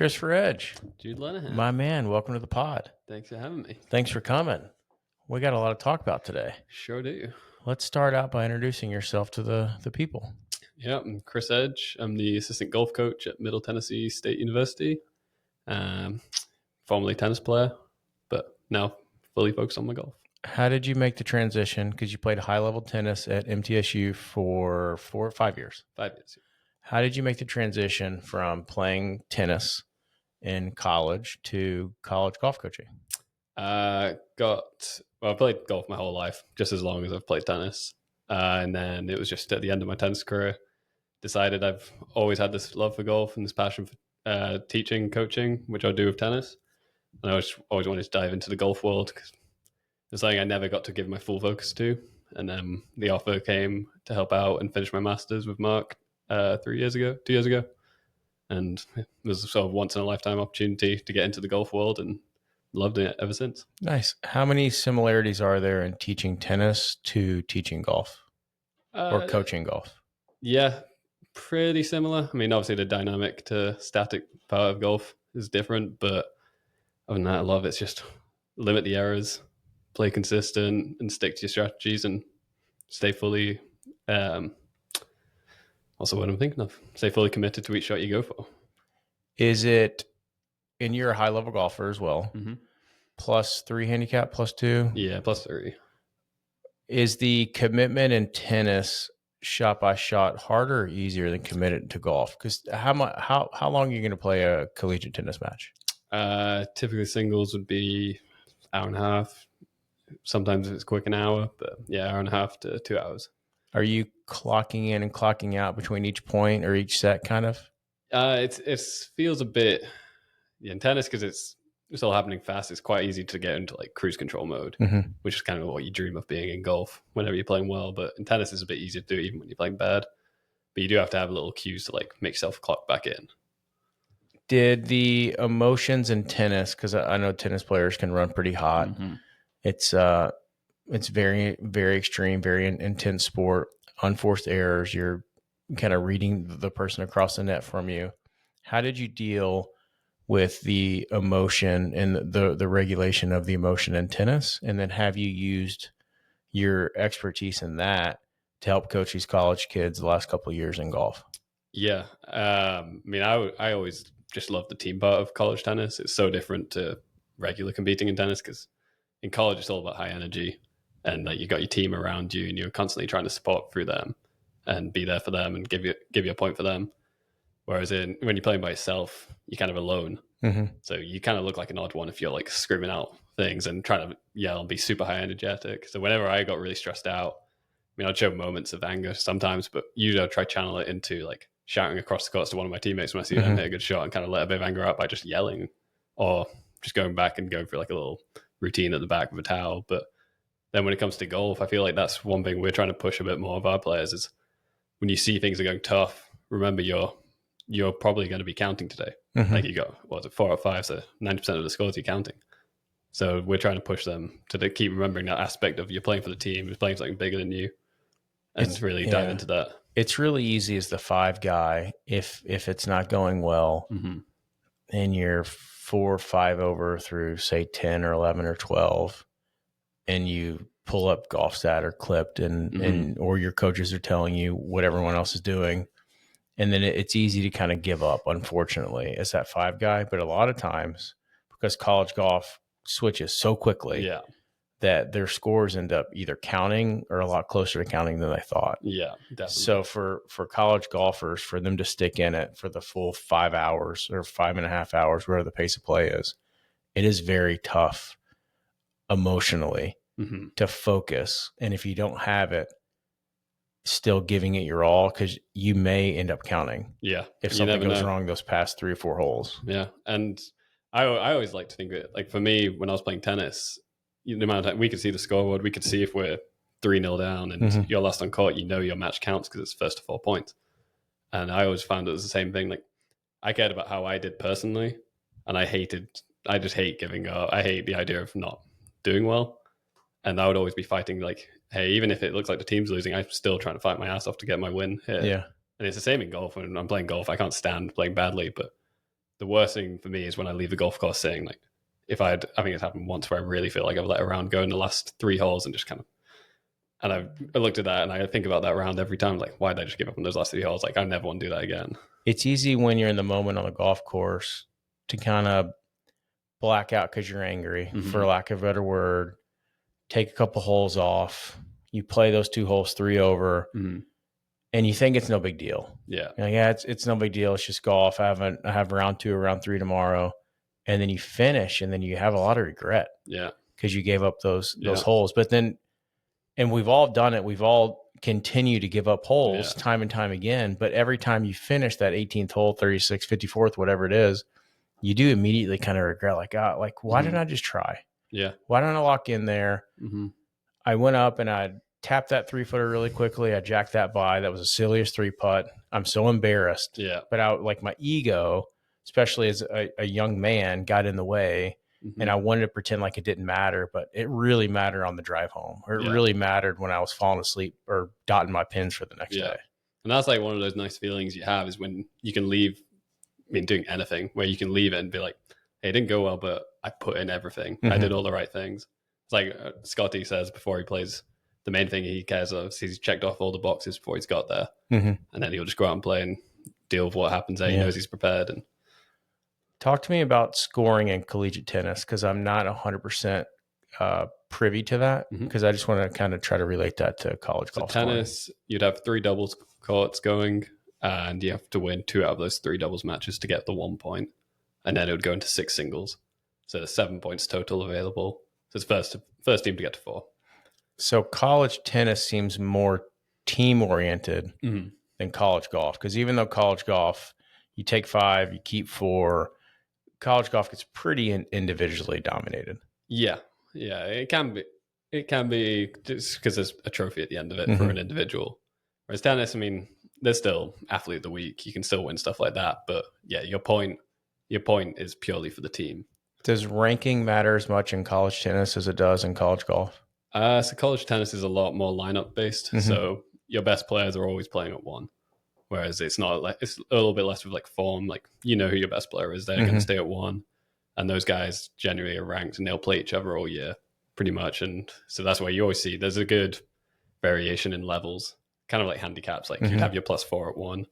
Christopher Edge, Jude Lenahan. my man, welcome to the pod. Thanks for having me. Thanks for coming. We got a lot to talk about today. Sure do. Let's start out by introducing yourself to the people. Yeah, I'm Chris Edge. I'm the assistant golf coach at Middle Tennessee State University. Formerly tennis player, but now fully focused on my golf. How did you make the transition? Because you played high-level tennis at MTSU for 5 years. 5 years. How did you make the transition from playing tennis in college to college golf coaching? I played golf my whole life, just as long as I've played tennis. And then it was just at the end of my tennis career, decided I've always had this love for golf and this passion for teaching, coaching, which I do with tennis. And I always wanted to dive into the golf world because it's something I never got to give my full focus to. And then the offer came to help out and finish my master's with Mark 2 years ago. And it was sort of once in a lifetime opportunity to get into the golf world and loved it ever since. Nice. How many similarities are there in teaching tennis to teaching golf or coaching golf? Yeah, pretty similar. I mean, obviously the dynamic to static part of golf is different, but other than that, a lot of it's just limit the errors, play consistent, and stick to your strategies, and stay fully. Also, what I'm thinking of, stay fully committed to each shot you go for. Is it, and you're a high level golfer as well, +3 handicap, +2? Yeah, +3. Is the commitment in tennis shot by shot harder or easier than committed to golf? Because how long are you going to play a collegiate tennis match? Typically singles would be hour and a half. Sometimes it's quick an hour, but yeah, hour and a half to 2 hours. Are you clocking in and clocking out between each point or each set kind of? It feels a bit in tennis because it's all happening fast. It's quite easy to get into like cruise control mode, which is kind of what you dream of being in golf whenever you're playing well. But in tennis, it's a bit easier to do even when you're playing bad. But you do have to have little cues to like make yourself clock back in. Did the emotions in tennis, because I know tennis players can run pretty hot. It's very, very extreme, very intense sport, unforced errors. You're kind of reading the person across the net from you. How did you deal with the emotion and the regulation of the emotion in tennis? And then have you used your expertise in that to help coach these college kids the last couple of years in golf? Yeah. I mean, I always just love the team part of college tennis. It's so different to regular competing in tennis because in college it's all about high energy and like you got your team around you and you're constantly trying to support through them and be there for them and give you a point for them. Whereas when you're playing by yourself, you're kind of alone. So you kind of look like an odd one if you're like screaming out things and trying to yell and be super high energetic. So whenever I got really stressed out, I mean, I'd show moments of anger sometimes, but usually I'd try to channel it into like shouting across the courts to one of my teammates when I see them hit a good shot and kind of let a bit of anger out by just yelling or just going back and going for like a little routine at the back of a towel. But then when it comes to golf, I feel like that's one thing we're trying to push a bit more of our players is when you see things are going tough, remember you're probably going to be counting today. Like you got, 4 or 5, so 90% of the scores you're counting. So we're trying to push them to keep remembering that aspect of you're playing for the team, you're playing for something bigger than you, and really dive into that. It's really easy as the 5 guy if it's not going well and you're 4 or 5 over through say 10 or 11 or 12 and you pull up golf stat or clipped and or your coaches are telling you what everyone else is doing. And then it's easy to kind of give up, unfortunately, as that 5 guy. But a lot of times, because college golf switches so quickly that their scores end up either counting or a lot closer to counting than they thought. Yeah, definitely. So for college golfers, for them to stick in it for the full 5 hours or 5.5 hours, whatever the pace of play is, it is very tough emotionally to focus. And if you don't have it, still giving it your all, because you may end up counting. Yeah. If something goes wrong those past 3 or 4 holes. Yeah. And I always like to think that, like for me, when I was playing tennis, the amount of time we could see the scoreboard, we could see if we're 3-0 down and you're last on court, your match counts because it's first to 4 points. And I always found it was the same thing. Like I cared about how I did personally, and I just hate giving up. I hate the idea of not doing well. And I would always be fighting like, hey, even if it looks like the team's losing, I'm still trying to fight my ass off to get my win here. Yeah. And it's the same in golf. When I'm playing golf, I can't stand playing badly, but the worst thing for me is when I leave the golf course saying like, I think it's happened once where I really feel like I've let a round go in the last 3 holes and just kind of, and I looked at that and I think about that round every time. Like, why did I just give up on those last 3 holes? Like, I never want to do that again. It's easy when you're in the moment on the golf course to kind of black out because you're angry, for lack of a better word. Take a couple holes off. You play those 2 holes 3 over, and you think it's no big deal. Yeah, it's no big deal. It's just golf. I have round 2 or round 3 tomorrow, and then you finish, and then you have a lot of regret. Yeah, because you gave up those holes. But then, and we've all done it. We've all continued to give up holes time and time again. But every time you finish that 18th hole, 36th, 54th, whatever it is, you do immediately kind of regret, like why didn't I just try? Yeah. Why don't I lock in there? I went up and I tapped that 3-footer really quickly. I jacked that by. That was the silliest 3-putt. I'm so embarrassed. Yeah. But like my ego, especially as a young man, got in the way. And I wanted to pretend like it didn't matter, but it really mattered on the drive home. Or it really mattered when I was falling asleep or dotting my pins for the next day. And that's like one of those nice feelings you have is when you can leave, doing anything, where you can leave it and be like, hey, it didn't go well, but I put in everything. I did all the right things. It's like Scotty says before he plays, the main thing he cares of is he's checked off all the boxes before he's got there. And then he'll just go out and play and deal with what happens there. He knows he's prepared. And talk to me about scoring in collegiate tennis, because I'm not 100% privy to that, because I just want to kind of try to relate that to college golf. Tennis, you'd have 3 doubles courts going, and you have to win 2 out of those 3 doubles matches to get the 1 point. And then it would go into 6 singles. So there's 7 points total available. So it's first team to get to 4. So college tennis seems more team-oriented than college golf, because even though college golf, you take 5, you keep 4, college golf gets pretty individually dominated. Yeah, it can be. It can be just because there's a trophy at the end of it for an individual. Whereas tennis, there's still athlete of the week. You can still win stuff like that. But yeah, your point is purely for the team. Does ranking matter as much in college tennis as it does in college golf? So college tennis is a lot more lineup based. So your best players are always playing at 1. Whereas it's not like, it's a little bit less with like form. Like, you know who your best player is. They're going to stay at 1. And those guys generally are ranked and they'll play each other all year pretty much. And so that's why you always see there's a good variation in levels, kind of like handicaps. Like you'd have your +4 at 1,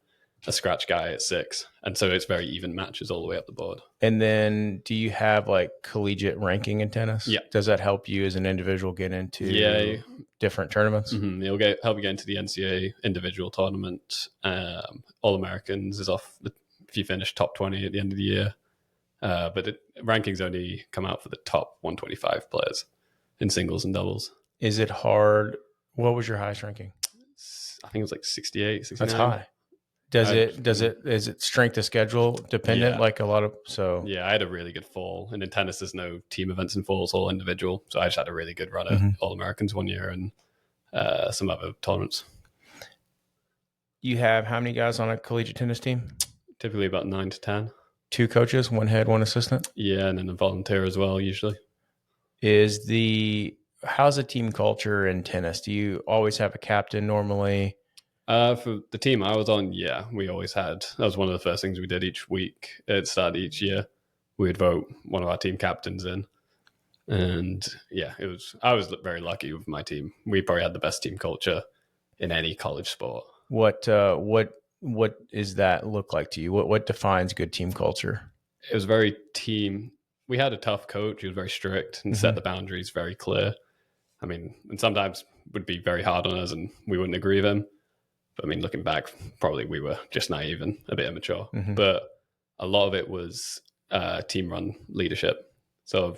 a scratch guy at 6. And so it's very even matches all the way up the board. And then do you have like collegiate ranking in tennis? Yeah. Does that help you as an individual get into different tournaments? It'll help you get into the NCAA individual tournament. All-Americans is off if you finish top 20 at the end of the year. But rankings only come out for the top 125 players in singles and doubles. Is it hard? What was your highest ranking? I think it was like 68, 69. That's high. Is it strength of schedule dependent? Like a lot of, Yeah, I had a really good fall. And in tennis, there's no team events and falls, all individual. So I just had a really good run at All-Americans one year and some other tournaments. You have how many guys on a collegiate tennis team? Typically about 9 to 10. 2 coaches, 1 head, 1 assistant? Yeah, and then a volunteer as well, usually. How's the team culture in tennis? Do you always have a captain normally? For the team I was on, we always had. That was one of the first things we did each week. At the start of each year, we would vote one of our team captains in. And I was very lucky with my team. We probably had the best team culture in any college sport. What does that look like to you? What defines good team culture? It was very team. We had a tough coach. He was very strict and set the boundaries very clear. And sometimes would be very hard on us and we wouldn't agree with him. But looking back, probably we were just naive and a bit immature. But a lot of it was team run leadership. So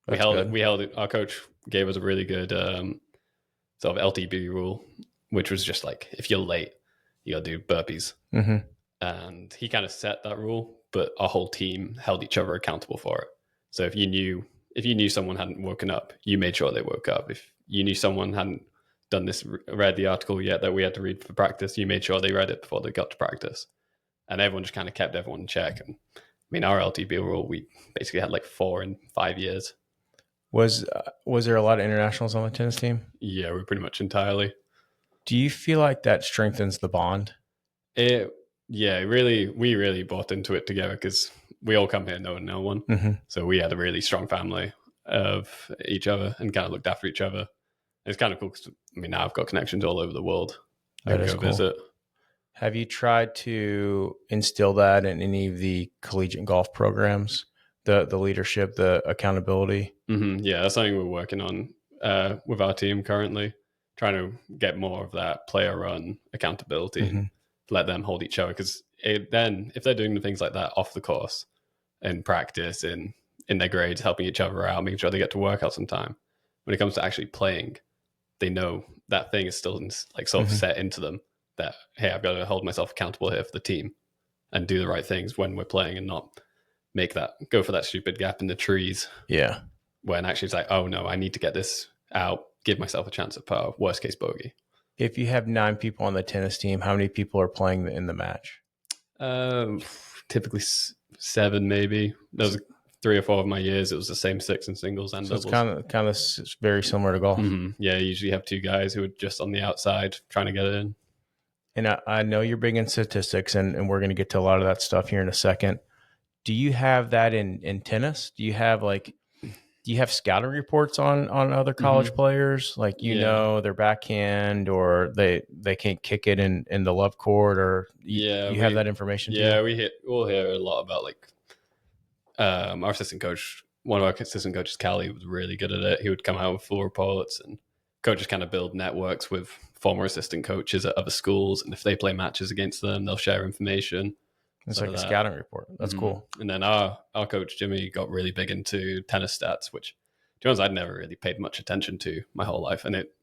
we held it. Our coach gave us a really good sort of LTB rule, which was just like, if you're late, you got to do burpees. And he kind of set that rule, but our whole team held each other accountable for it. So if you knew someone hadn't woken up, you made sure they woke up. If you knew someone hadn't read the article yet that we had to read for practice, you made sure they read it before they got to practice. And everyone just kind of kept everyone in check. And our LTB rule, we basically had like 4 in 5 years. Was there a lot of internationals on the tennis team? Yeah, we're pretty much entirely. Do you feel like that strengthens the bond? We really bought into it together because we all come here knowing no one. Mm-hmm. So we had a really strong family of each other and kind of looked after each other. It's kind of cool because, I mean, now I've got connections all over the world. I That can is go cool. visit. Have you tried to instill that in any of the collegiate golf programs? The leadership, the accountability? Yeah, that's something we're working on with our team currently, trying to get more of that player run accountability and let them hold each other. Because then if they're doing the things like that off the course, in practice, in their grades, helping each other out, making sure they get to work out some time, when it comes to actually playing, they know that thing is still like sort of set into them that, hey, I've got to hold myself accountable here for the team and do the right things when we're playing and not go for that stupid gap in the trees. Yeah. When actually it's like, oh no, I need to get this out, give myself a chance at par, worst case bogey. If you have 9 people on the tennis team, how many people are playing in the match? Typically 7, maybe. Those 3 or 4 of my years, it was the same 6 in singles and doubles. It's kind of very similar to golf. Yeah, you usually have 2 guys who are just on the outside trying to get it in. And I know you're big in statistics, and we're going to get to a lot of that stuff here in a second. Do you have that in tennis? Do you have scouting reports on other college players? Like, know, their backhand, or they can't kick it in the love court, or you have that information too? Yeah, we'll hear a lot about like our assistant coach. One of our assistant coaches, Callie, was really good at it. He would come out with full reports, and coaches kind of build networks with former assistant coaches at other schools, and if they play matches against them, they'll share information. It's like a scouting report. That's cool. And then our coach Jimmy got really big into tennis stats, which, to be honest, I'd never really paid much attention to my whole life, and it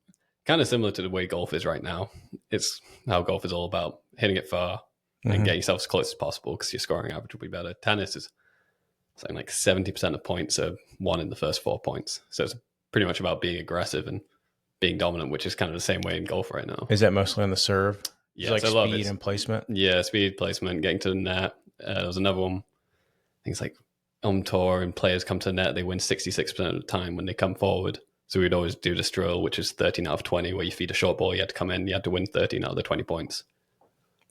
kind of similar to the way golf is right now. It's how golf is all about hitting it far and getting yourself as close as possible because your scoring average will be better. Tennis is something like 70% of points are won in the first 4 points, so it's pretty much about being aggressive and being dominant, which is kind of the same way in golf right now. Is that mostly on the serve? Yeah, like speed and placement? Yeah, speed, placement, getting to the net. There was another one. I think it's like on tour and players come to the net, they win 66% of the time when they come forward. So we'd always do this drill, which is 13 out of 20, where you feed a short ball, you had to come in, you had to win 13 out of the 20 points.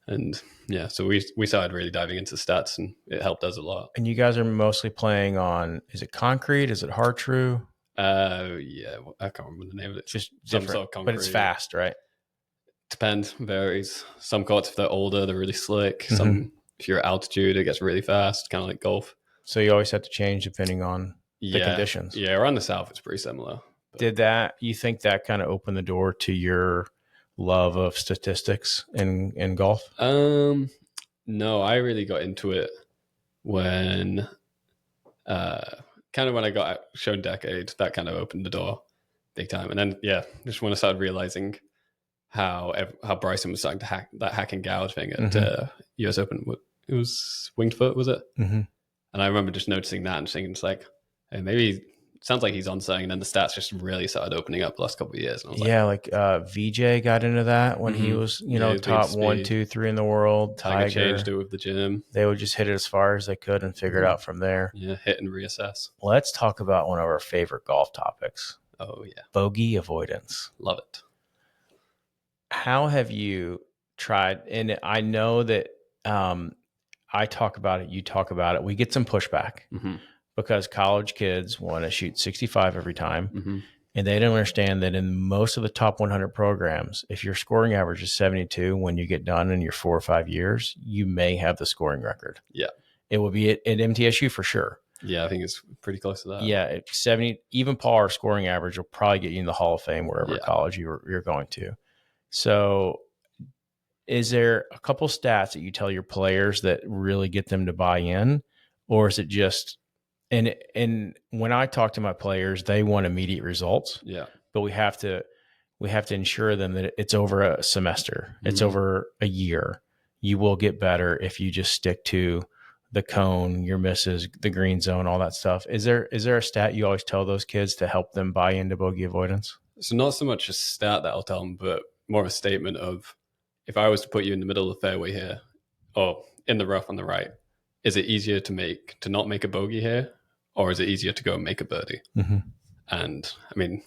And yeah, so we started really diving into stats, and it helped us a lot. And you guys are mostly playing on, is it concrete? Is it hard true? Yeah, I can't remember the name of it. Just different, sort of concrete. But it's fast, right? Depends, varies. Some courts, if they're older, they're really slick. Some, if you're at altitude, it gets really fast, kind of like golf. So you always have to change depending on the conditions. Yeah, around the South, it's pretty similar. But you think that kind of opened the door to your love of statistics in golf? No, I really got into it when kind of when I got shown Decade. That kind of opened the door big time. And then just when I started realizing how Bryson was starting to hack and gouge thing at US Open. It was Winged Foot, was it? And I remember just noticing that and thinking, it's like, hey, maybe sounds like he's on something. And then the stats just really started opening up the last couple of years. And I was VJ got into that when he was, top 1, 2, 3 in the world. Tiger changed it with the gym. They would just hit it as far as they could and figure it out from there. Yeah, hit and reassess. Let's talk about one of our favorite golf topics. Oh, yeah. Bogey avoidance. Love it. How have you tried? And I know that I talk about it, you talk about it. We get some pushback because college kids want to shoot 65 every time. And they don't understand that in most of the top 100 programs, if your scoring average is 72 when you get done in your 4 or 5 years, you may have the scoring record. Yeah. It will be at MTSU for sure. Yeah, I think it's pretty close to that. Yeah, 70, even par scoring average will probably get you in the Hall of Fame wherever college you're going to. So is there a couple stats that you tell your players that really get them to buy in? Or is it just, and when I talk to my players, they want immediate results. Yeah. But we have to ensure them that it's over a semester. It's over a year. You will get better if you just stick to the cone, your misses, the green zone, all that stuff. Is there a stat you always tell those kids to help them buy into bogey avoidance? So not so much a stat that I'll tell them, but more a statement of, if I was to put you in the middle of the fairway here, or in the rough on the right, is it easier to not make a bogey here, or is it easier to go and make a birdie? And I mean,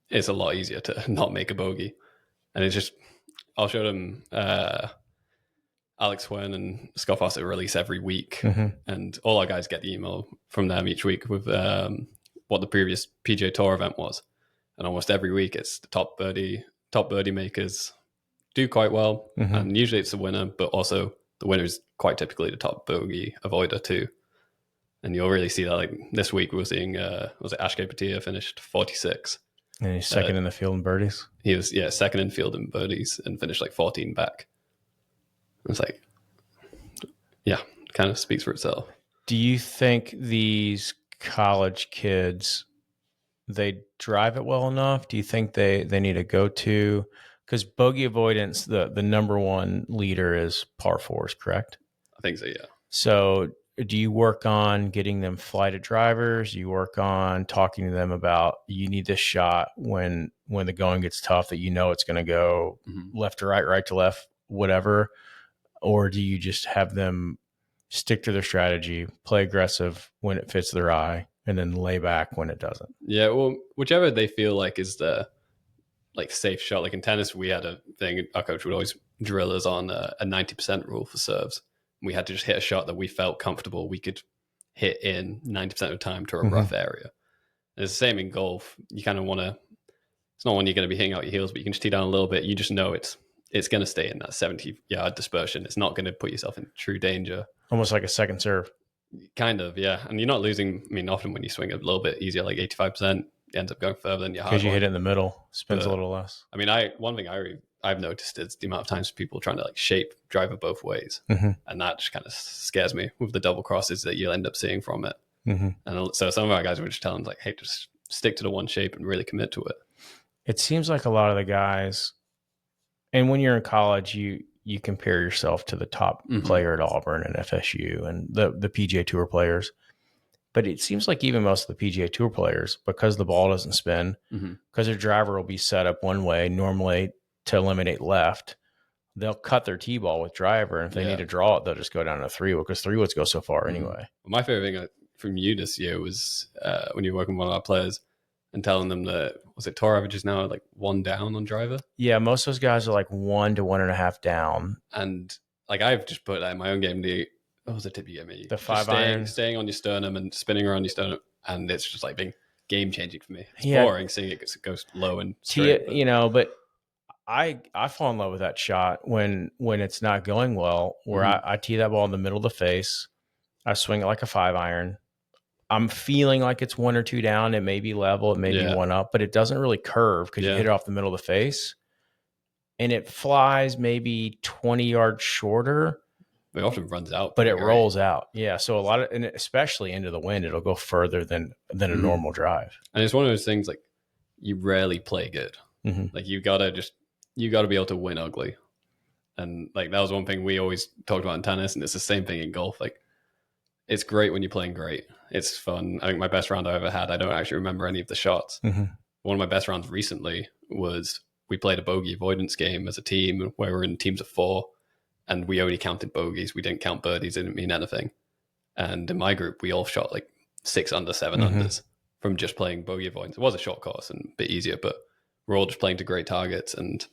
it's a lot easier to not make a bogey. And it's just, I'll show them Alex Wen and Scott Fawcett release every week, and all our guys get the email from them each week with what the previous PGA Tour event was, and almost every week it's the top birdie makers do quite well, and usually it's the winner, but also the winner is quite typically the top bogey avoider too. And you'll really see that. Like this week, we were seeing was it Ashke Patia finished 46, and he's second in the field in birdies. He was second in field in birdies and finished like 14 back. It's like, yeah, kind of speaks for itself. Do you think these college kids, they drive it well enough? Do you think they need to go to, because bogey avoidance, the number one leader is par fours, correct? I think so, yeah. So do you work on getting them flighted drivers? Do you work on talking to them about you need this shot when the going gets tough, that you know it's going to go left to right to left, whatever? Or do you just have them stick to their strategy, play aggressive when it fits their eye, and then lay back when it doesn't? Yeah, well, whichever they feel like is the like safe shot. Like in tennis, we had a thing, our coach would always drill us on a 90% rule for serves. We had to just hit a shot that we felt comfortable we could hit in 90% of the time to a rough area. And it's the same in golf. You kind of want to, it's not when you're going to be hitting out your heels, but you can just tee down a little bit. You just know it's going to stay in that 70-yard dispersion. It's not going to put yourself in true danger. Almost like a second serve. Kind of, yeah. And you're not losing. I mean, often when you swing a little bit easier, like 85%, it ends up going further than your hard one. Because you hit it in the middle, spins a little less. I mean, one thing I've noticed is the amount of times people trying to like shape driver both ways. And that just kind of scares me with the double crosses that you'll end up seeing from it. And so some of our guys were just telling them like, hey, just stick to the one shape and really commit to it. It seems like a lot of the guys, and when you're in college, you compare yourself to the top player at Auburn and FSU and the PGA Tour players. But it seems like even most of the PGA Tour players, because the ball doesn't spin, because their driver will be set up one way, normally to eliminate left, they'll cut their tee ball with driver. And if they need to draw it, they'll just go down to 3-wood, because 3-woods go so far anyway. Well, my favorite thing from you this year was when you were working with one of our players and telling them that, was it tour averages now like 1 down on driver? Yeah, most of those guys are like 1 to 1.5 down. And like I've just put that in my own game. What was the tip you gave me? The 5 iron. Staying on your sternum and spinning around your sternum. And it's just like being game changing for me. It's boring seeing it goes low and straight. But I fall in love with that shot when it's not going well, where I tee that ball in the middle of the face. I swing it like a 5 iron. I'm feeling like it's 1 or 2 down. It may be level, it may be 1 up, but it doesn't really curve because you hit it off the middle of the face. And it flies maybe 20 yards shorter. It often runs out. But it rolls out. Yeah. So a lot of, and especially into the wind, it'll go further than a normal drive. And it's one of those things like you rarely play good. Like you gotta be able to win ugly. And like that was one thing we always talked about in tennis, and it's the same thing in golf. Like it's great when you're playing great. It's fun. I think my best round I ever had, I don't actually remember any of the shots. One of my best rounds recently was we played a bogey avoidance game as a team where we're in teams of 4 and we only counted bogeys. We didn't count birdies. It didn't mean anything. And in my group, we all shot like 6 under, 7 unders from just playing bogey avoidance. It was a short course and a bit easier, but we're all just playing to great targets, and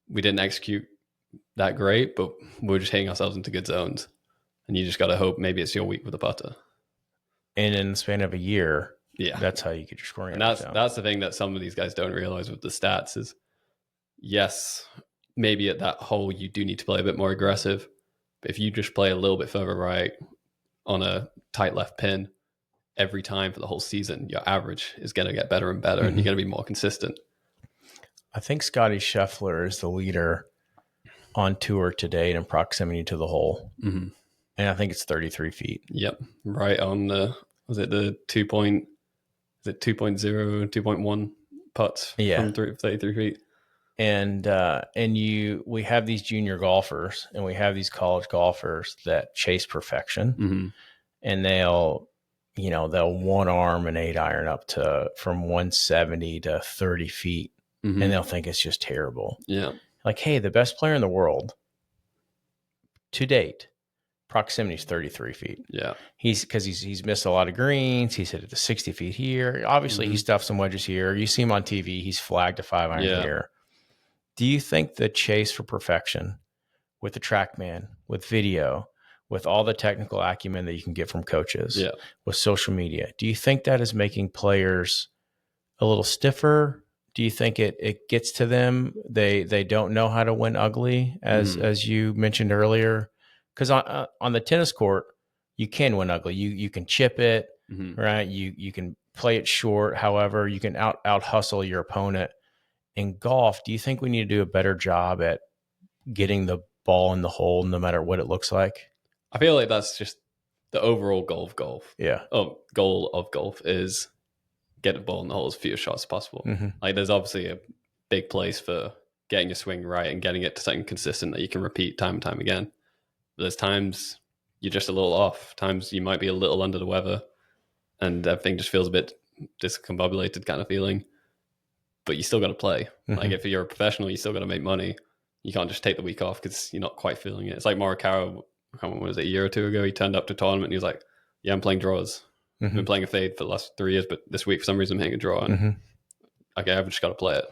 we didn't execute that great, but we were just hitting ourselves into good zones. And you just got to hope maybe it's your week with the putter. And in the span of a year, that's how you get your scoring. And that's the thing that some of these guys don't realize with the stats is, yes, maybe at that hole you do need to play a bit more aggressive. But if you just play a little bit further right on a tight left pin every time for the whole season, your average is going to get better and better, and you're going to be more consistent. I think Scotty Scheffler is the leader on tour to date in proximity to the hole. And I think it's 33 feet. Yep. Right on was it the 2.0, 2.1 putts from 33 feet? And we have these junior golfers and we have these college golfers that chase perfection, and they'll 1 arm an 8 iron up to from 170 to 30 feet. And they'll think it's just terrible. Yeah. Like, hey, the best player in the world to date, proximity is 33 feet. Yeah. He's missed a lot of greens. He's hit it to 60 feet here. Obviously, he stuffed some wedges here. You see him on TV. He's flagged a 5 iron here. Do you think the chase for perfection with the TrackMan, with video, with all the technical acumen that you can get from coaches, with social media. Do you think that is making players a little stiffer? Do you think it gets to them? They don't know how to win ugly, as you mentioned earlier. Because on the tennis court, you can win ugly. You can chip it, right? You can play it short. However, you can out hustle your opponent. In golf, do you think we need to do a better job at getting the ball in the hole, no matter what it looks like? I feel like that's just the overall goal of golf is get the ball in the hole as few shots as possible. Like there's obviously a big place for getting your swing right and getting it to something consistent that you can repeat time and time again. But there's times you're just a little off. Times you might be a little under the weather and everything just feels a bit discombobulated kind of feeling. But you still got to play. Like if you're a professional, you still got to make money. You can't just take the week off because you're not quite feeling it. It's like Morikawa, was it, a year or two ago? He turned up to a tournament and he was like, yeah, I'm playing draws. I've been playing a fade for the last 3 years, but this week for some reason I'm hitting a draw. And okay, I've just got to play it.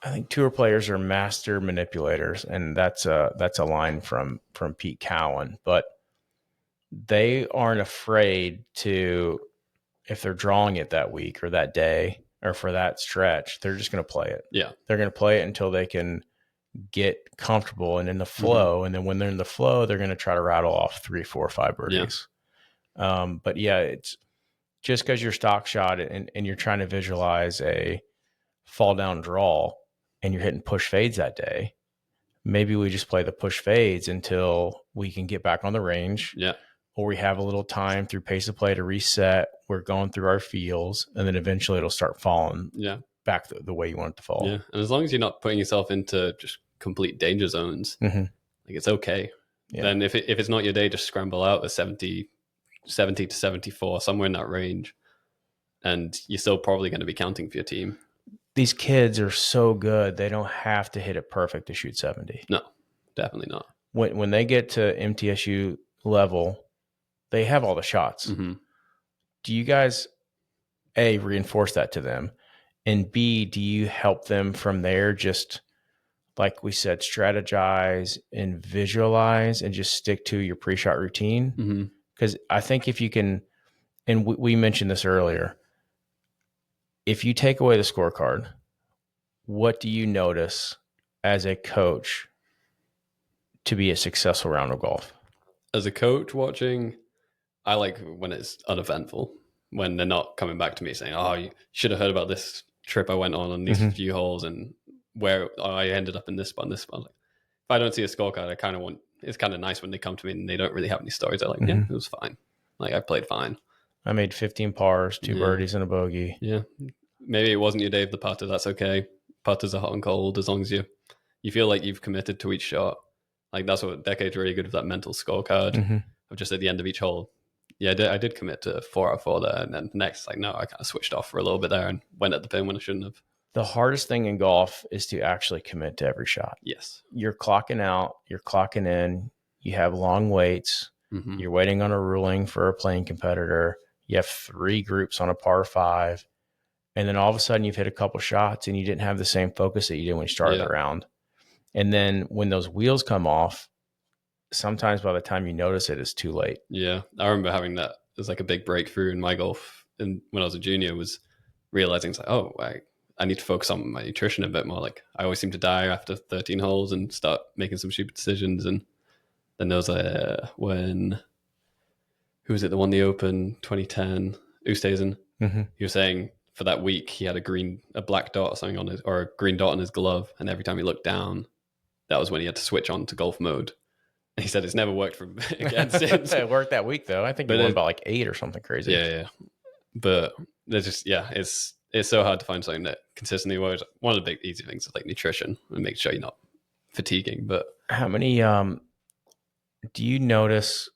I think tour players are master manipulators, and that's a line from Pete Cowan. But they aren't afraid to, if they're drawing it that week or that day or for that stretch, they're just going to play it. Yeah, they're going to play it until they can get comfortable and in the flow. And then when they're in the flow, they're going to try to rattle off 3, 4, 5 birdies. But yeah, it's just because you're stock shot and you're trying to visualize a fall down draw and you're hitting push fades that day. Maybe we just play the push fades until we can get back on the range. Yeah. Or we have a little time through pace of play to reset. We're going through our feels, and then eventually it'll start falling back the way you want it to fall. Yeah. And as long as you're not putting yourself into just complete danger zones, like it's okay. Yeah. Then if it's not your day, just scramble out a 70 to 74, somewhere in that range. And you're still probably going to be counting for your team. These kids are so good. They don't have to hit it perfect to shoot 70. No, definitely not. When they get to MTSU level, they have all the shots. Do you guys, A, reinforce that to them? And B, do you help them from there, just like we said, strategize and visualize and just stick to your pre-shot routine? Because I think if you can, and we mentioned this earlier, if you take away the scorecard, what do you notice as a coach to be a successful round of golf? As a coach watching, I like when it's uneventful, when they're not coming back to me saying, oh, you should have heard about this trip I went on these few holes and where I ended up in this spot, Like, if I don't see a scorecard, I kind of want, it's kind of nice when they come to me and they don't really have any stories. They're like, yeah, it was fine. Like, I played fine. I made 15 pars, 2 birdies and a bogey. Yeah. Maybe it wasn't your day of the putter. That's okay. Putters are hot and cold as long as you feel like you've committed to each shot. Like, that's what Decade's really good with, that mental scorecard of just at the end of each hole. Yeah, I did commit to 4 out of 4 there. And then next, like, no, I kind of switched off for a little bit there and went at the pin when I shouldn't have. The hardest thing in golf is to actually commit to every shot. Yes. You're clocking out, you're clocking in, you have long waits, you're waiting on a ruling for a playing competitor, you have 3 groups on a par 5, and then all of a sudden you've hit a couple shots and you didn't have the same focus that you did when you started the round. And then when those wheels come off, sometimes by the time you notice it, it's too late. Yeah. I remember having that as like a big breakthrough in my golf. And when I was a junior, was realizing it's like, oh, I need to focus on my nutrition a bit more. Like, I always seem to die after 13 holes and start making some stupid decisions. And then there was when, who was it that won the Open 2010? Oosthuizen. He was saying for that week he had a black dot or something on his, or a green dot on his glove, and every time he looked down, that was when he had to switch on to golf mode. And he said it's never worked for him again since. It worked that week though. I think he won about like 8 or something crazy. Yeah. But there's just it's so hard to find something that consistently works. One of the big easy things is like nutrition and making sure you're not fatiguing. But how many do you notice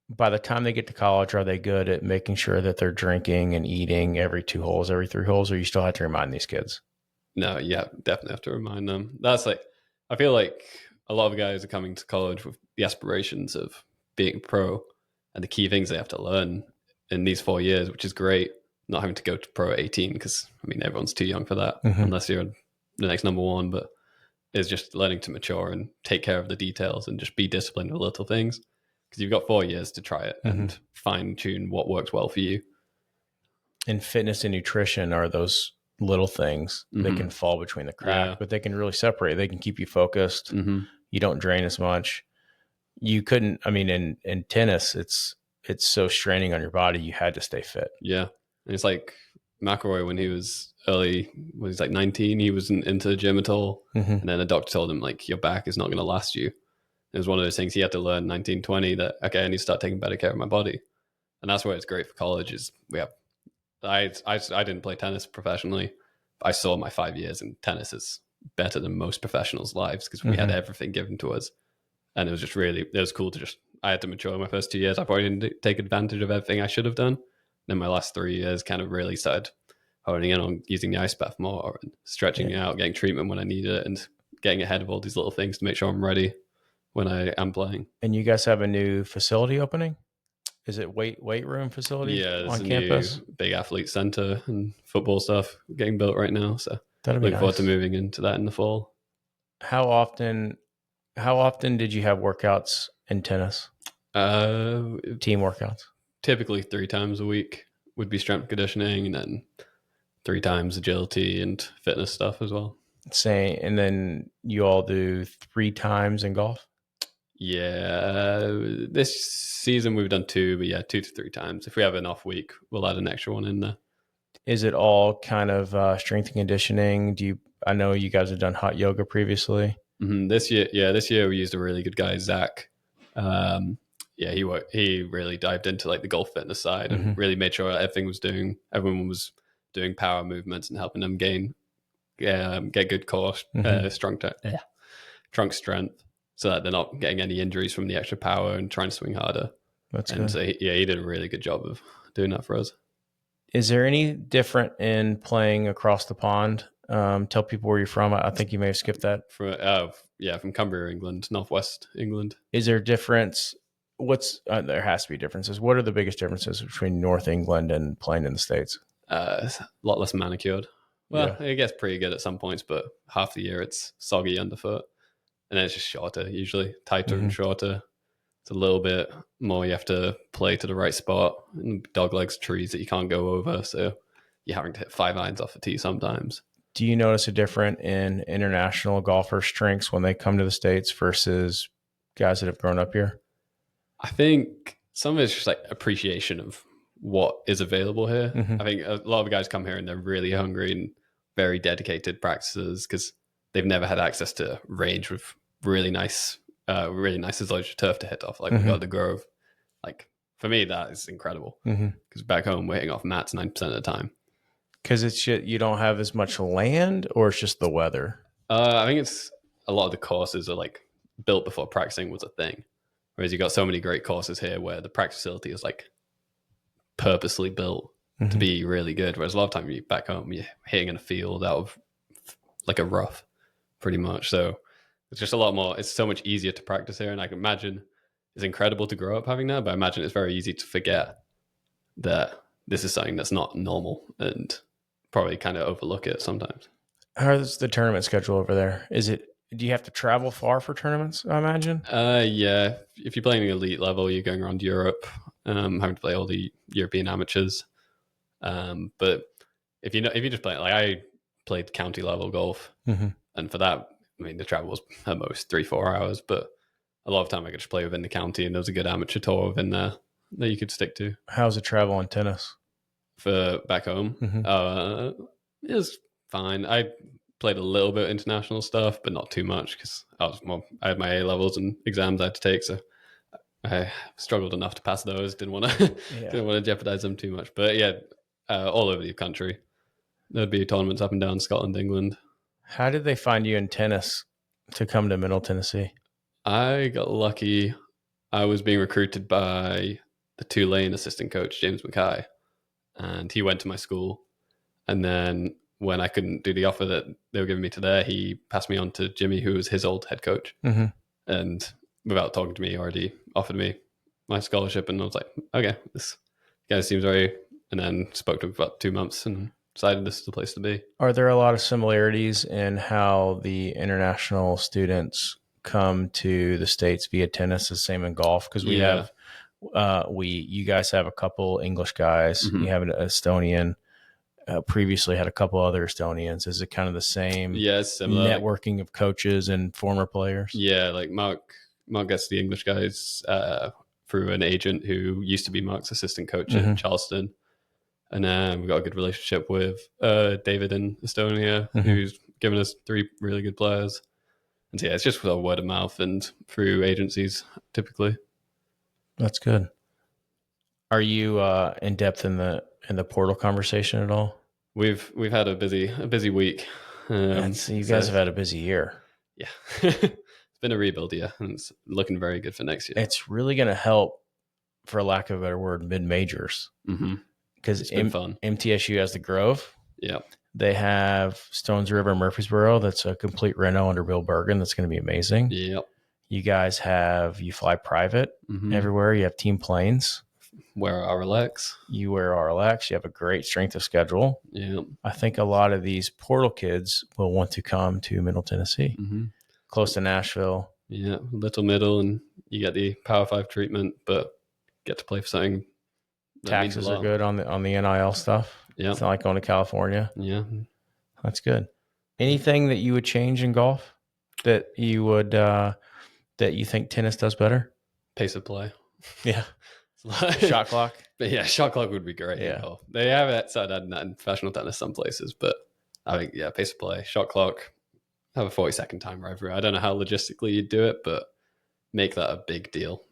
by the time they get to college, are they good at making sure that they're drinking and eating every 2 holes, every 3 holes, or you still have to remind these kids? No, yeah, definitely have to remind them. That's like, I feel like a lot of guys are coming to college with the aspirations of being pro, and the key things they have to learn in these 4 years, which is great, not having to go to pro at 18, because I mean everyone's too young for that unless you're the next number one. But is just learning to mature and take care of the details and just be disciplined with little things, because you've got 4 years to try it and fine tune what works well for you. And fitness and nutrition are those little things that can fall between the cracks, but they can really separate. They can keep you focused. You don't drain as much. You couldn't, I mean, in tennis, it's so straining on your body. You had to stay fit. Yeah. And it's like McIlroy, when he was when he's like 19, he wasn't into the gym at all. And then the doctor told him, like, your back is not going to last you. It was one of those things he had to learn 19, 20 that, okay, I need to start taking better care of my body. And that's where it's great for college is we have, I didn't play tennis professionally. But I saw my 5 years in tennis is better than most professionals' lives because we had everything given to us. And it was just really, it was cool to just, I had to mature my first 2 years. I probably didn't take advantage of everything I should have done. Then my last 3 years kind of really started honing in on using the ice bath more and stretching out, getting treatment when I needed it, and getting ahead of all these little things to make sure I'm ready when I am playing. And you guys have a new facility opening? Is it weight room facility? Yeah, there's on a campus? new big athlete center and football stuff getting built right now. So That'll be looking forward nice. to moving into that in the fall. How often did you have workouts in tennis? Team workouts? Typically 3 times a week would be strength conditioning, and then 3 times agility and fitness stuff as well. And then you all do 3 times in golf? Yeah, this season we've done 2, but yeah, 2 to 3 times. If we have an off week, we'll add an extra one in there. Is it all kind of strength and conditioning? I know you guys have done hot yoga previously. This year we used a really good guy, Zach. He really dived into like the golf fitness side and really made sure everyone was doing power movements and helping them get good core trunk strength, so that they're not getting any injuries from the extra power and trying to swing harder. That's good. So he did a really good job of doing that for us. Is there any different in playing across the pond? Tell people where you're from. I think you may have skipped that. From Cumbria, England, northwest England. Is there a difference? There has to be differences. What are the biggest differences between North England and playing in the States? A lot less manicured. Well, it gets pretty good at some points, but half the year it's soggy underfoot. And then it's just shorter, usually tighter and shorter. It's a little bit more. You have to play to the right spot. And dog legs, trees that you can't go over. So you're having to hit 5 irons off the tee sometimes. Do you notice a difference in international golfer strengths when they come to the States versus guys that have grown up here? I think some of it's just like appreciation of what is available here. I think a lot of guys come here and they're really hungry and very dedicated practices because they've never had access to range with really nice isolation turf to hit off. Like we've got the Grove. Like for me, that is incredible because back home we're hitting off mats 9% of the time. Because you don't have as much land, or it's just the weather? I think it's a lot of the courses are like built before practicing was a thing. Whereas you got so many great courses here where the practice facility is like purposely built to be really good. Whereas a lot of time you back home, you're hitting in a field out of like a rough pretty much. So it's just a lot more, it's so much easier to practice here. And I can imagine it's incredible to grow up having that, but I imagine it's very easy to forget that this is something that's not normal and probably kind of overlook it sometimes. How's the tournament schedule over there? Do you have to travel far for tournaments, I imagine? Yeah. If you're playing the elite level, you're going around Europe, having to play all the European amateurs. But if you just play, like I played county level golf, and for that, I mean, the travel was at most 3-4 hours, but a lot of time I could just play within the county, and there was a good amateur tour within there that you could stick to. How's the travel in tennis? For back home, it was fine. I played a little bit of international stuff, but not too much because I had my A levels and exams I had to take, so I struggled enough to pass those. Didn't want to jeopardize them too much. But yeah, all over the country, there'd be tournaments up and down Scotland, England. How did they find you in tennis to come to Middle Tennessee? I got lucky. I was being recruited by the Tulane assistant coach, James Mackay, and he went to my school. And then when I couldn't do the offer that they were giving me today, he passed me on to Jimmy, who was his old head coach. And without talking to me, already offered me my scholarship. And I was like, okay, this guy seems very... And then spoke to him for about 2 months and decided this is the place to be. Are there a lot of similarities in how the international students come to the States via tennis? The same in golf? Because we have, you guys have a couple English guys. You have an Estonian. Previously had a couple other Estonians. Is it kind of the same? Yeah, it's similar. Networking of coaches and former players? Yeah, like Mark gets the English guys through an agent who used to be Mark's assistant coach at Charleston. And then we've got a good relationship with David in Estonia, who's given us 3 really good players. And so, yeah, it's just with word of mouth and through agencies, typically. That's good. Are you in depth in the portal conversation at all? We've had a busy week. You guys have had a busy year. Yeah. It's been a rebuild year, and it's looking very good for next year. It's really going to help, for lack of a better word, mid-majors. Because MTSU has the Grove. Yeah. They have Stones River, Murfreesboro. That's a complete reno under Bill Bergen. That's going to be amazing. Yep. You guys you fly private everywhere. You have team planes. Wear RLX. You wear RLX. You have a great strength of schedule. Yeah. I think a lot of these portal kids will want to come to Middle Tennessee, close to Nashville. Yeah, little middle, and you get the Power 5 treatment, but get to play for something. Taxes are good on the NIL stuff. Yeah. It's not like going to California. Yeah. That's good. Anything that you would change in golf that you would that you think tennis does better? Pace of play. Yeah. Shot clock. But yeah, shot clock would be great. Yeah. They have that in professional tennis some places, but I think, yeah, pace of play, shot clock, have a 40-second timer everywhere. I don't know how logistically you do it, but make that a big deal.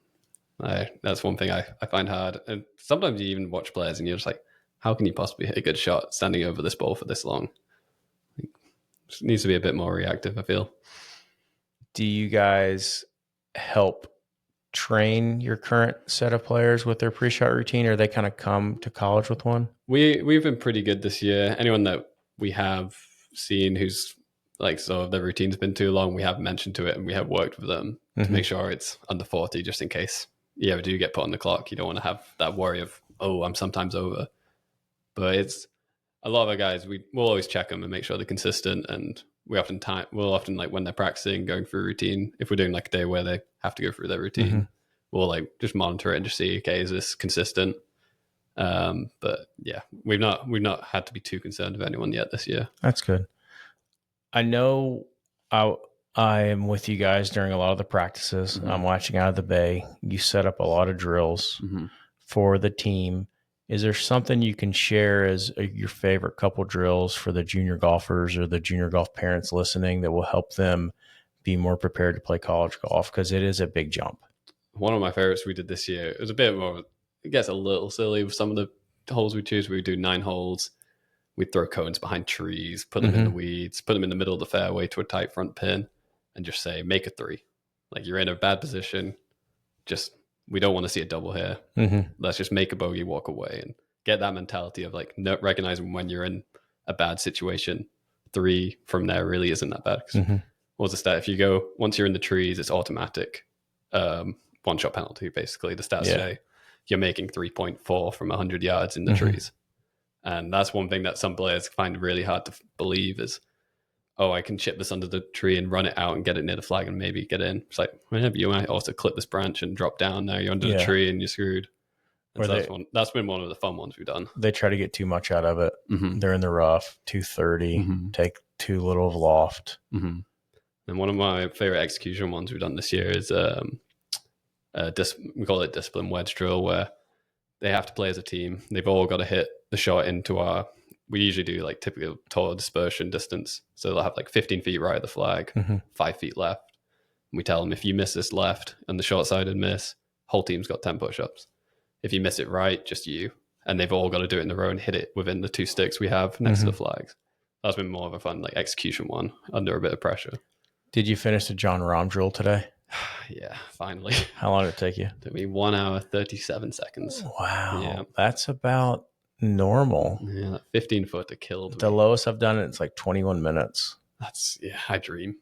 That's one thing I find hard. And sometimes you even watch players and you're just like, how can you possibly hit a good shot standing over this ball for this long? It needs to be a bit more reactive, I feel. Do you guys help train your current set of players with their pre-shot routine, or they kind of come to college with one? We've been pretty good this year. Anyone that we have seen who's like, so their routine's been too long, we have mentioned to it and we have worked with them to make sure it's under 40, just in case you ever do get put on the clock. You don't want to have that worry of, I'm sometimes over. But it's a lot of our guys, we'll always check them and make sure they're consistent. And we'll often like when they're practicing, going through routine, if we're doing like a day where they have to go through their routine, we'll like just monitor it and just see, okay, is this consistent? But yeah, we've not had to be too concerned with anyone yet this year. That's good. I know I am with you guys during a lot of the practices. I'm watching out of the bay. You set up a lot of drills for the team. Is there something you can share as your favorite couple drills for the junior golfers or the junior golf parents listening that will help them be more prepared to play college golf? Because it is a big jump. One of my favorites we did this year, it was a bit more, it gets a little silly with some of the holes we choose. We would do 9 holes. We'd throw cones behind trees, put them in the weeds, put them in the middle of the fairway to a tight front pin, and just say, make a 3. Like, you're in a bad position. We don't want to see a double here. Let's just make a bogey, walk away, and get that mentality of like recognizing when you're in a bad situation. 3 from there really isn't that bad. What's the stat? If you go, once you're in the trees, it's automatic. 1-shot penalty, basically. The stats say you're making 3.4 from 100 yards in the trees. And that's one thing that some players find really hard to believe is, I can chip this under the tree and run it out and get it near the flag and maybe get in. It's like, whenever you might also clip this branch and drop down. Now you're under the tree and you're screwed. And so that's been one of the fun ones we've done. They try to get too much out of it. They're in the rough, 230, take too little of loft. And one of my favorite execution ones we've done this year is we call it discipline wedge drill, where they have to play as a team. They've all got to hit the shot into we usually do like typical total dispersion distance. So they'll have like 15 feet right of the flag, 5 feet left. And we tell them, if you miss this left and the short side and miss, whole team's got 10 push-ups. If you miss it right, just you. And they've all got to do it in a row and hit it within the 2 sticks we have next to the flags. That's been more of a fun like execution one under a bit of pressure. Did you finish the John Rahm drill today? Yeah, finally. How long did it take you? It took me 1 hour, 37 seconds. Wow. Yeah. That's about normal. Yeah, 15 foot to kill. The lowest I've done it's like 21 minutes. I dream.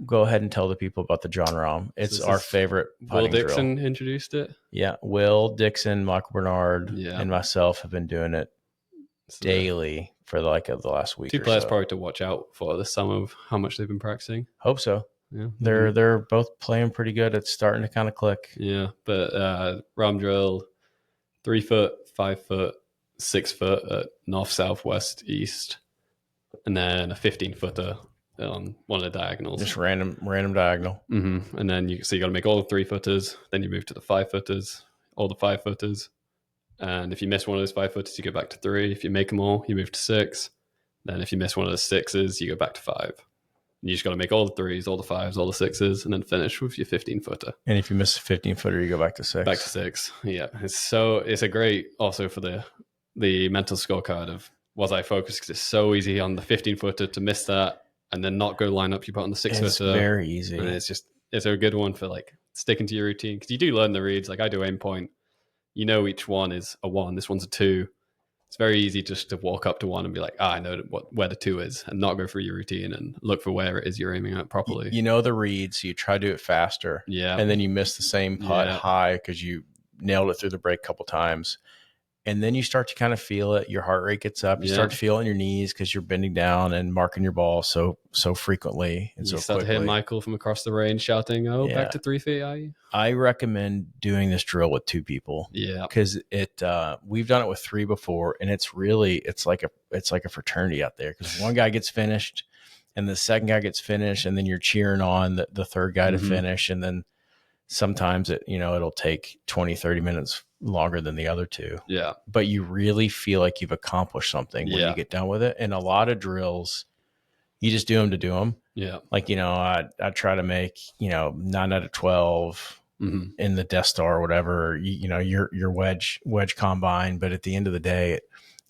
Go ahead and tell the people about the John Rahm. It's our favorite putting Will Dixon drill. Introduced it. Yeah, Will Dixon, Michael Bernard, and myself have been doing it daily for like the last week. 2 or players so. probably to watch out for this summer of how much they've been practicing. Hope so. Yeah, they're both playing pretty good. It's starting to kind of click. Yeah, but ram drill, 3 foot, 5 foot, 6 foot at north, south, west, east, and then a 15-footer on one of the diagonals. Just random diagonal. And then you got to make all the 3-footers. Then you move to the 5-footers, all the 5-footers. And if you miss one of those 5-footers, you go back to 3. If you make them all, you move to 6. Then if you miss one of the 6s, you go back to 5. And you just got to make all the 3s, all the 5s, all the 6s, and then finish with your 15-footer. And if you miss a 15-footer, you go back to 6. Back to 6. Yeah, it's a great also for the mental scorecard of was I focused, because it's so easy on the 15-footer to miss that and then not go line up you put on the 6-footer. It's very easy. And it's a good one for like sticking to your routine, because you do learn the reads. Like I do aim point. You know, each one is a 1. This one's a 2. It's very easy just to walk up to 1 and be like, I know where the 2 is, and not go through your routine and look for where it is you're aiming at properly. You know the reads, so you try to do it faster. Yeah. And then you miss the same putt high because you nailed it through the break a couple times. And then you start to kind of feel it. Your heart rate gets up. You start to feel it in your knees because you're bending down and marking your ball so frequently and so start quickly. To hear Michael from across the range shouting, back to 3 feet, are you? I recommend doing this drill with 2 people. Yeah. Because we've done it with 3 before, and it's like a fraternity out there, because one guy gets finished and the second guy gets finished, and then you're cheering on the third guy to finish. And then sometimes it'll take 20, 30 minutes longer than the other 2. Yeah. But you really feel like you've accomplished something when you get done with it. And a lot of drills, you just do them to do them. Yeah. Like, I try to make, 9 out of 12 in the Death Star or whatever, your wedge combine. But at the end of the day,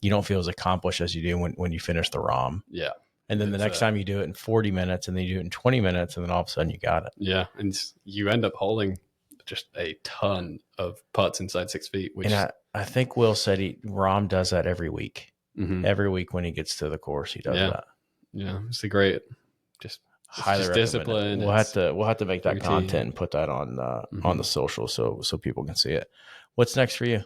you don't feel as accomplished as you do when you finish the ROM. Yeah. And then the next time you do it in 40 minutes, and then you do it in 20 minutes, and then all of a sudden you got it. Yeah. And you end up holding just a ton of putts inside 6 feet. And I think Will said Rom does that every week. Every week when he gets to the course, he does that. Yeah. It's a great, highly discipline. We'll have to make that content and put that on the social so people can see it. What's next for you?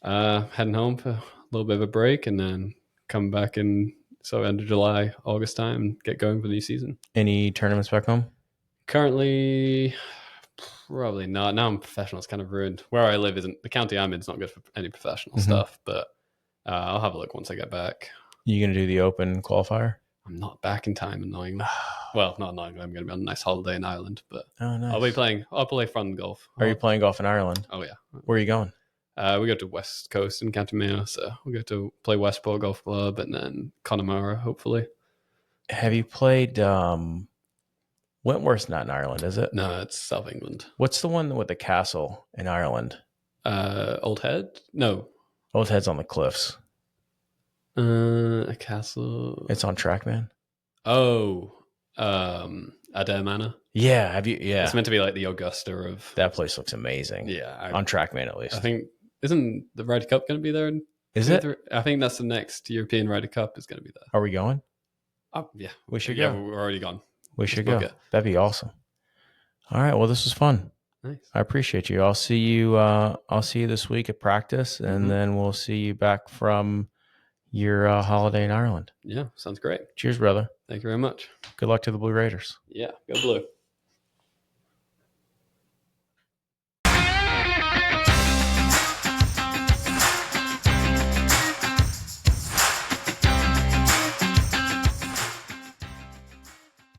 Heading home for a little bit of a break, and then come back in end of July, August time, and get going for the new season. Any tournaments back home? Currently, probably not. Now I'm professional. It's kind of ruined. Where I live isn't, the county I'm in is not good for any professional stuff, but I'll have a look once I get back. You going to do the Open qualifier? I'm not back in time, annoyingly. Well, not annoyingly. I'm going to be on a nice holiday in Ireland, but nice. I'll play fun golf. Are you playing golf in Ireland? Oh, yeah. Where are you going? We go to West Coast in County Mayo, so we'll go to play Westport Golf Club and then Connemara, hopefully. Have you played Wentworth's not in Ireland, is it? No, it's South England. What's the one with the castle in Ireland? Old Head? No. Old Head's on the cliffs. A castle. It's on TrackMan. Oh, Adair Manor. Yeah, have you? Yeah, it's meant to be like the Augusta of that place. Looks amazing. Yeah, on TrackMan at least. I think isn't the Ryder Cup going to be there? Is it? I think that's the next European Ryder Cup is going to be there. Are we going? Oh yeah, we should go. go. We're already gone. We should go. That'd be awesome. All right. Well, this was fun. Nice. I appreciate you. I'll see you. I'll see you this week at practice, and then we'll see you back from your holiday in Ireland. Yeah, sounds great. Cheers, brother. Thank you very much. Good luck to the Blue Raiders. Yeah, go Blue.